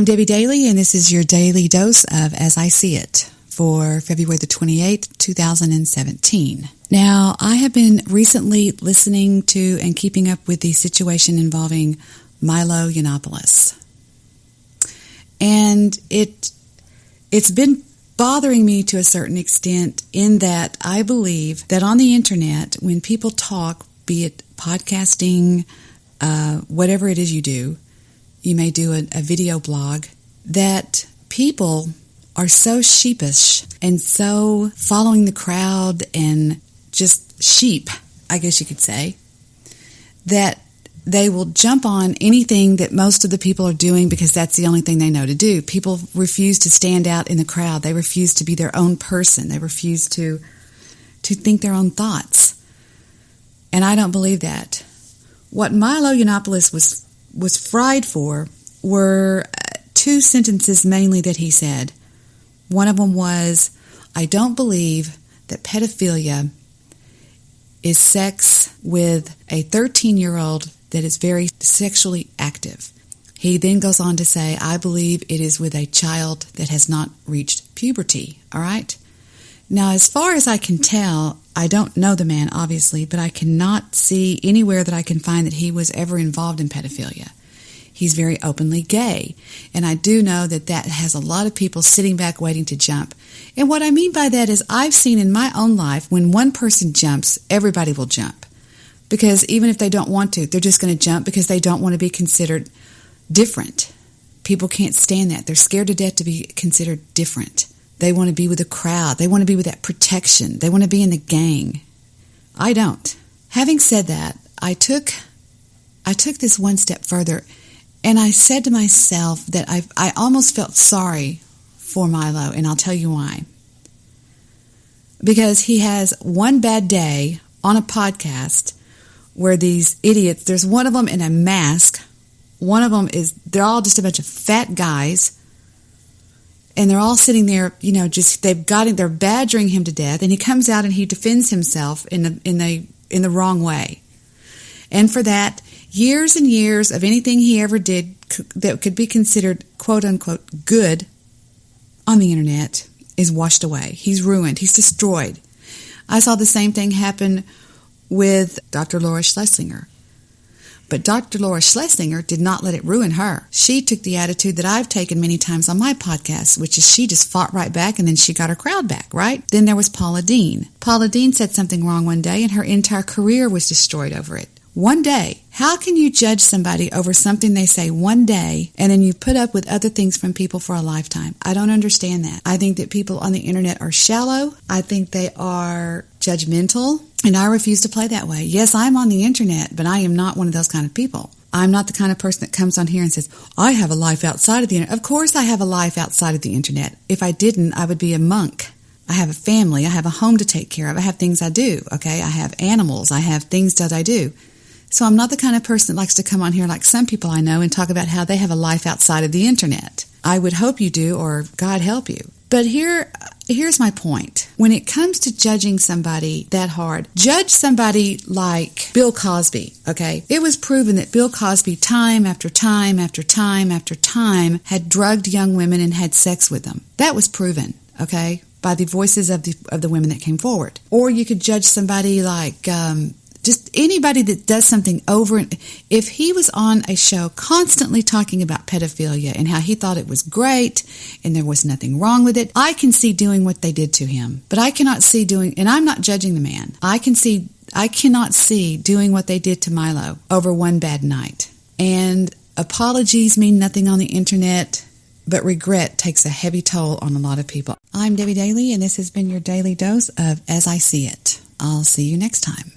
I'm Debbie Daly, and this is your daily dose of As I See It for February the 28th, 2017. Now, I have been recently listening to and keeping up with the situation involving Milo Yiannopoulos. And it's been bothering me to a certain extent in that I believe that on the internet, when people talk, be it podcasting, whatever it is you do, you may do a video blog, that people are so sheepish and so following the crowd and just sheep, I guess you could say, that they will jump on anything that most of the people are doing because that's the only thing they know to do. People refuse to stand out in the crowd. They refuse to be their own person. They refuse to think their own thoughts. And I don't believe that. What Milo Yiannopoulos was fried for were two sentences mainly that he said. One of them was, I don't believe that pedophilia is sex with a 13-year-old that is very sexually active. He then goes on to say, I believe it is with a child that has not reached puberty, all right? Now, as far as I can tell, I don't know the man, obviously, but I cannot see anywhere that I can find that he was ever involved in pedophilia. He's very openly gay, and I do know that that has a lot of people sitting back waiting to jump. And what I mean by that is I've seen in my own life, when one person jumps, everybody will jump. Because even if they don't want to, they're just going to jump because they don't want to be considered different. People can't stand that. They're scared to death to be considered different. They want to be with the crowd. They want to be with that protection. They want to be in the gang. I don't. Having said that, I took this one step further, and I said to myself that I almost felt sorry for Milo, and I'll tell you why. Because he has one bad day on a podcast where these idiots, there's one of them in a mask, one of them they're all just a bunch of fat guys, and they're all sitting there, they're badgering him to death, and he comes out and he defends himself in the wrong way. And for that, years and years of anything he ever did that could be considered quote unquote good on the internet is washed away. He's ruined. He's destroyed. I saw the same thing happen with Dr. Laura Schlesinger. But Dr. Laura Schlesinger did not let it ruin her. She took the attitude that I've taken many times on my podcast, which is she just fought right back and then she got her crowd back, right? Then there was Paula Deen. Paula Deen said something wrong one day and her entire career was destroyed over it. One day. How can you judge somebody over something they say one day and then you put up with other things from people for a lifetime? I don't understand that. I think that people on the internet are shallow. I think they are judgmental. And I refuse to play that way. Yes, I'm on the internet, but I am not one of those kind of people. I'm not the kind of person that comes on here and says, I have a life outside of the internet. Of course I have a life outside of the internet. If I didn't, I would be a monk. I have a family. I have a home to take care of. I have things I do, okay? I have animals. I have things that I do. So I'm not the kind of person that likes to come on here like some people I know and talk about how they have a life outside of the internet. I would hope you do, or God help you. But here's my point. When it comes to judging somebody that hard, judge somebody like Bill Cosby, okay? It was proven that Bill Cosby time after time after time after time had drugged young women and had sex with them. That was proven, okay, by the voices of the women that came forward. Or you could judge somebody like just anybody that does something over. If he was on a show constantly talking about pedophilia and how he thought it was great and there was nothing wrong with it, I can see doing what they did to him. But I cannot see doing, and I'm not judging the man, I cannot see doing what they did to Milo over one bad night. And apologies mean nothing on the internet, but regret takes a heavy toll on a lot of people. I'm Debbie Daly, and this has been your daily dose of As I See It. I'll see you next time.